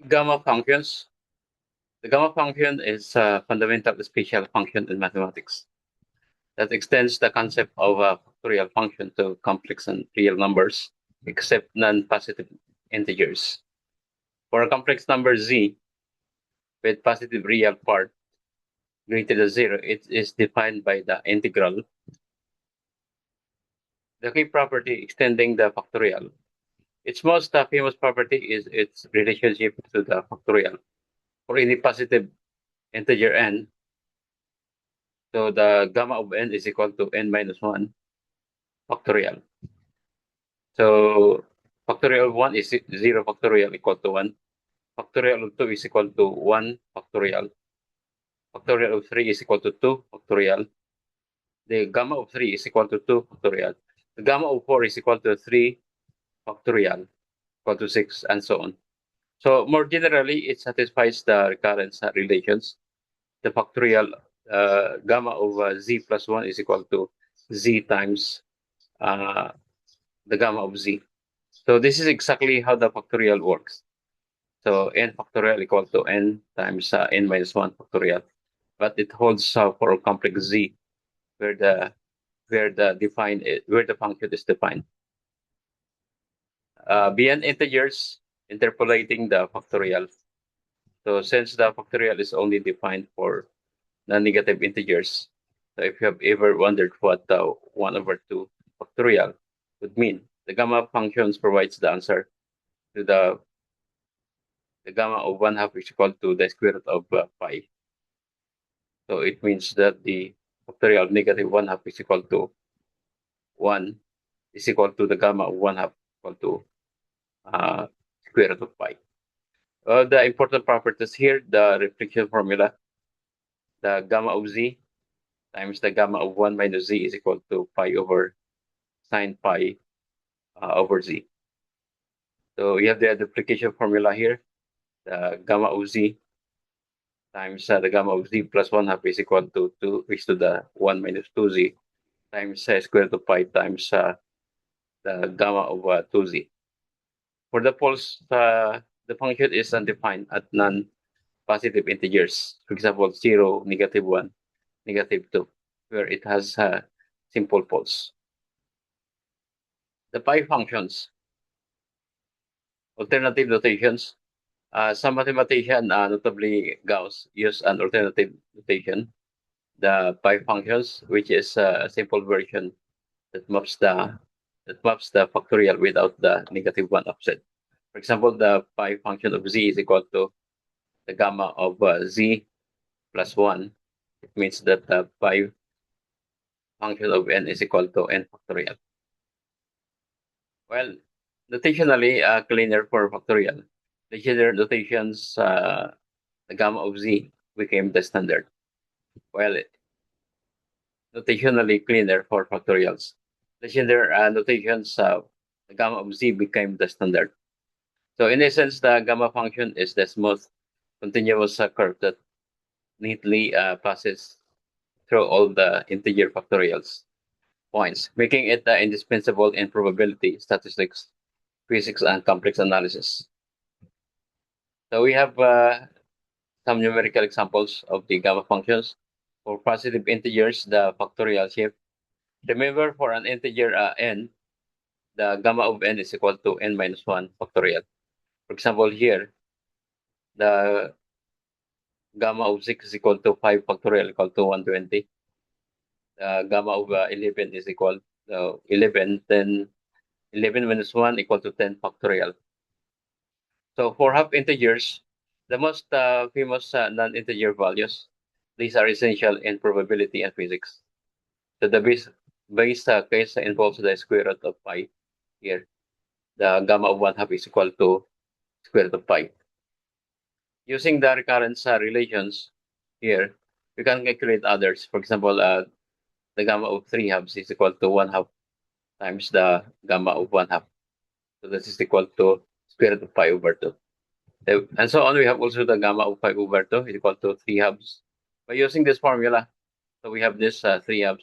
Gamma functions. The gamma function is a fundamental special function in mathematics that extends the concept of a factorial function to complex and real numbers, except non-positive integers. For a complex number z with positive real part greater than 0, it is defined by the integral. The key property extending the factorial. Its most famous property is its relationship to the factorial. For any positive integer n, so the gamma of n is equal to n minus 1 factorial. So factorial of 1 is 0 factorial equal to 1. Factorial of 2 is equal to 1 factorial. Factorial of 3 is equal to 2 factorial. The gamma of 3 is equal to 2 factorial. The gamma of 4 is equal to 3 factorial, equal to 6, and so on. So more generally, it satisfies the recurrence relations. The factorial gamma of z plus 1 is equal to z times the gamma of z. So this is exactly how the factorial works. So n factorial equal to n times n minus 1 factorial. But it holds for complex z, where the function is defined. Beyond integers, interpolating the factorial. So since the factorial is only defined for non-negative integers, so if you have ever wondered what 1 over 2 factorial would mean, the gamma functions provides the answer to the gamma of 1/2 is equal to the square root of pi. So it means that the factorial of negative 1/2 is equal to 1 is equal to the gamma of 1/2 equal to square root of pi. The important properties here, the reflection formula, the gamma of z times the gamma of 1 minus z is equal to pi over sine pi over z. So we have the duplication formula here. The gamma of z times the gamma of z plus 1/2 is equal to 2 raised to the 1 minus 2z times square root of pi times the gamma of 2z. For the poles, the function is undefined at non-positive integers. For example, 0, negative 1, negative 2, where it has simple poles. The pi functions, alternative notations. Some mathematicians, notably Gauss, use an alternative notation, the pi functions, which is a simple version that maps the factorial without the negative 1 offset. For example, the pi function of z is equal to the gamma of z plus 1. It means that the pi function of n is equal to n factorial. Well, notationally, cleaner for factorial. Legendary notations, the gamma of z became the standard, while notationally cleaner for factorials. Legendary notations, the gamma of z became the standard. So in essence, the gamma function is the smooth, continuous curve that neatly passes through all the integer factorials points, making it indispensable in probability, statistics, physics, and complex analysis. So we have some numerical examples of the gamma functions. For positive integers, the factorial shape. Remember, for an integer n, the gamma of n is equal to n minus 1 factorial. For example, here, the gamma of 6 is equal to 5 factorial equal to 120. The gamma of 11 is equal to 11, then 11 minus 1 equal to 10 factorial. So for half integers, the most famous non-integer values, these are essential in probability and physics. So the base case involves the square root of pi here. The gamma of 1/2 is equal to square root of pi. Using the recurrence relations here, we can calculate others. For example, the gamma of 3/2 is equal to 1/2 times the gamma of 1/2. So this is equal to square root of pi over 2. And so on, we have also the gamma of 5 over 2 is equal to 3/2. By using this formula, so we have this 3/2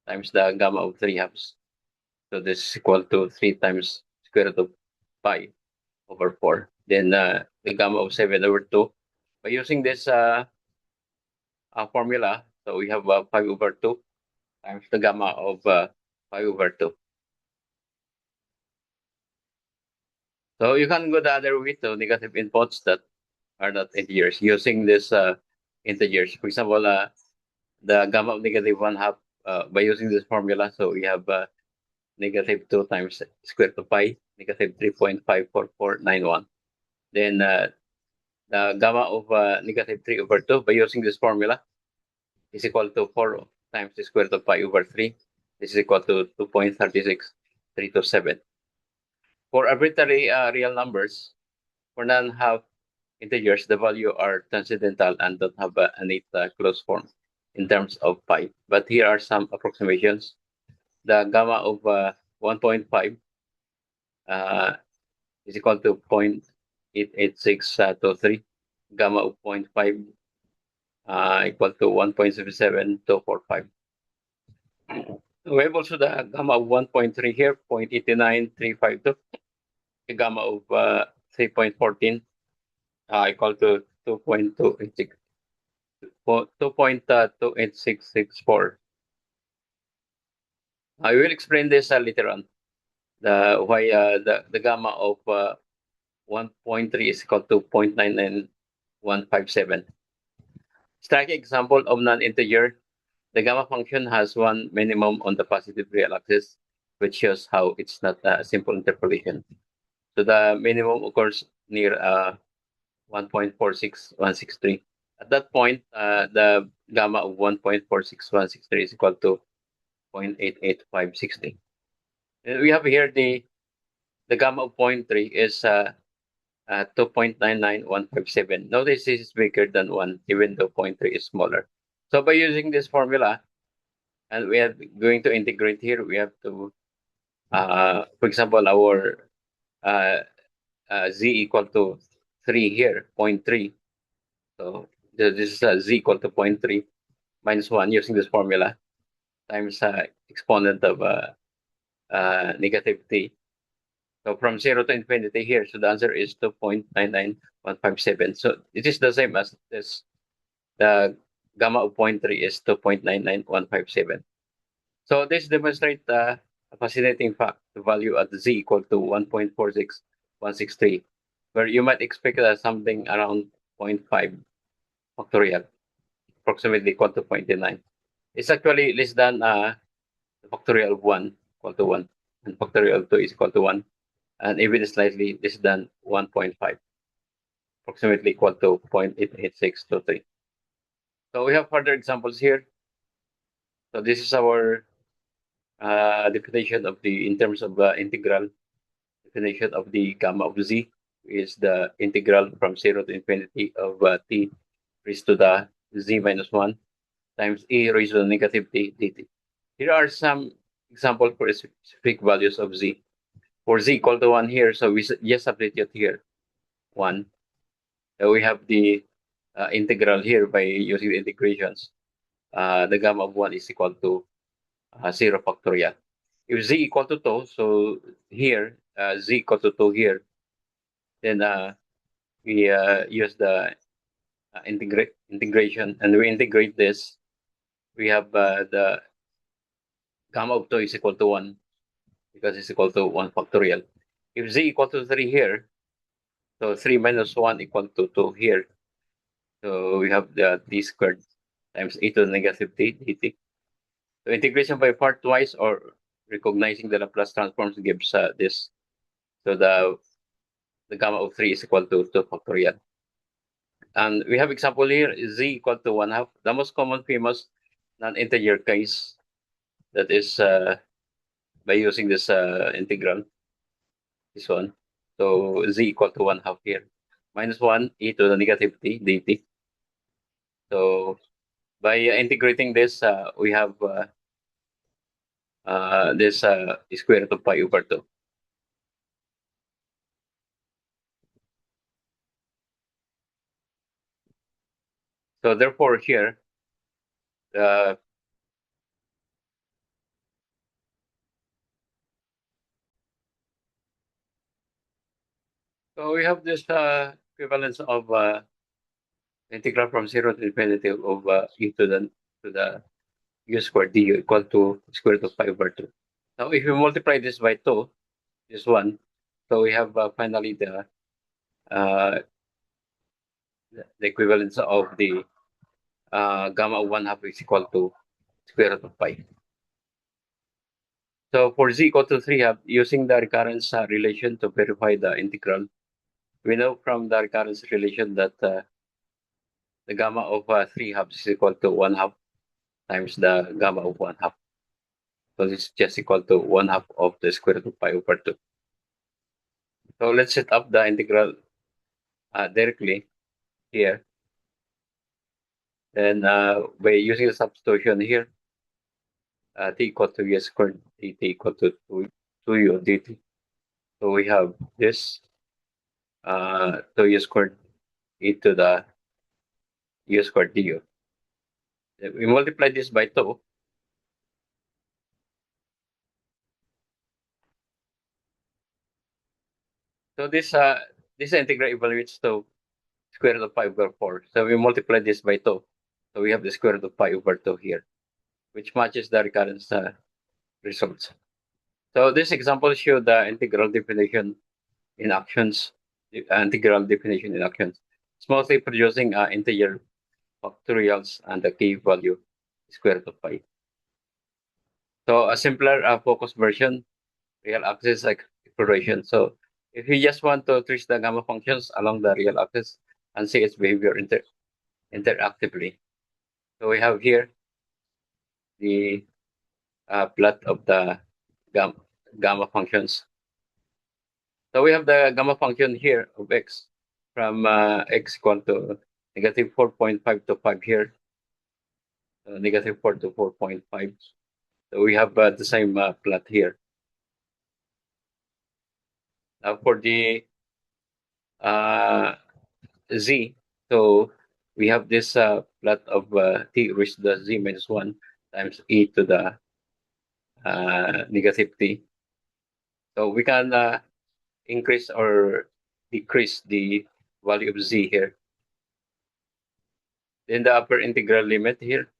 times the gamma of 3/2. So this is equal to 3 times square root of pi over 4. then the gamma of 7 over 2. By using this formula, so we have 5 over 2 times the gamma of 5 over 2. So you can go the other way to negative inputs that are not integers using this integers. For example, the gamma of negative 1 half by using this formula. So we have negative 2 times square root of pi, negative 3.54491. Then the gamma of negative 3 over 2 by using this formula is equal to 4 times the square root of pi over 3. This is equal to 2.36327. For arbitrary real numbers, for non-half integers, the value are transcendental and don't have a neat closed form in terms of pi. But here are some approximations. The gamma of 1.5 is equal to 0.88623. Gamma of 0.5 equal to 1.77245. We have also the gamma of 1.3 here, 0.89352. The gamma of 3.14 equal to 2.286. 2.28664. I will explain this later on. The why the gamma of 1.3 is equal to 0.99157. Striking example of non-integer, the gamma function has one minimum on the positive real axis, which shows how it's not a simple interpolation. So the minimum occurs near 1.46163. At that point, the gamma of 1.46163 is equal to 0.88560. And we have here the gamma of 0.3 is 2.99157. Notice this is bigger than 1, even though 0.3 is smaller. So by using this formula, and we are going to integrate here, we have to, for example, our z equal to 3 here, 0.3. So this is z equal to 0.3 minus 1 using this formula times exponent of negative t. So from 0 to infinity here, so the answer is 2.99157. So it is the same as this. The gamma of 0.3 is 2.99157. So this demonstrates a fascinating fact, the value at z equal to 1.46163, where you might expect something around 0.5 factorial, approximately equal to 0.9. It's actually less than the factorial of 1 equal to 1, and factorial of 2 is equal to 1, and even slightly less than 1.5, approximately equal to 0.88623. So we have further examples here. So this is our definition of the, in terms of integral, definition of the gamma of z is the integral from 0 to infinity of t raised to the z minus 1 times e raised to the negative t dt. Here are some examples for specific values of z. For z equal to 1 here, so we just substitute here 1. So we have the integral here by using the integrations. The gamma of 1 is equal to 0 factorial. If z equal to 2, so here, z equal to 2 here, then we use the integration, and we integrate this. We have the gamma of 2 is equal to 1 because it's equal to 1 factorial. If z equal to 3 here, so 3 minus 1 equal to 2 here. So we have the t squared times e to the negative t dt. So integration by partwise or recognizing the Laplace transforms gives this. So the gamma of 3 is equal to 2 factorial. And we have example here, z equal to 1 half. The most common famous non-integer case that is by using this integral, this one. So z equal to 1 half here. Minus 1 e to the negative t dt. So by integrating this, we have this square root of pi over 2. So therefore here, uh, So we have this equivalence of integral from 0 to infinity of e to the u squared du equal to square root of pi over 2. Now, if you multiply this by 2, this one, so we have finally uh, the equivalence of the gamma of 1 half is equal to square root of pi. So for z equal to 3 half, using the recurrence relation to verify the integral, we know from the recurrence relation that the gamma of 3 halves is equal to 1 half times the gamma of 1 half. So this is just equal to 1 half of the square root of pi over 2. So let's set up the integral directly here. And by using the substitution here, t equal to u squared dt equal to 2u dt. So we have this 2u squared e to the u squared du. We multiply this by 2. So this integral evaluates to square root of pi over 4. So we multiply this by 2. So we have the square root of pi over 2 here, which matches the recurrence results. So this example show the integral definition in actions, integral definition in actions. It's mostly producing integer factorials and the key value square root of pi. So a simpler focused version, real axis exploration. So if you just want to trace the gamma functions along the real axis and see its behavior interactively. So we have here the plot of the gamma functions. So we have the gamma function here of x from x equal to negative 4.5 to 5 here, negative 4 to 4.5. So we have the same plot here. Now for the z, so we have this plot of t raised to the z minus 1 times e to the negative t. So we can increase or decrease the value of z here. Then the upper integral limit here.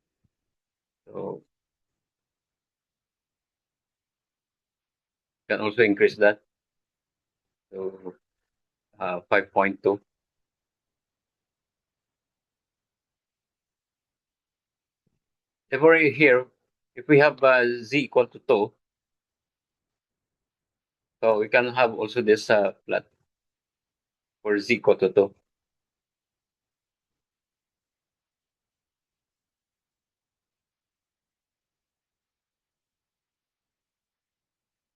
So can also increase that. So 5.2. Therefore here, if we have z equal to 2, so we can have also this plot for z equal to 2.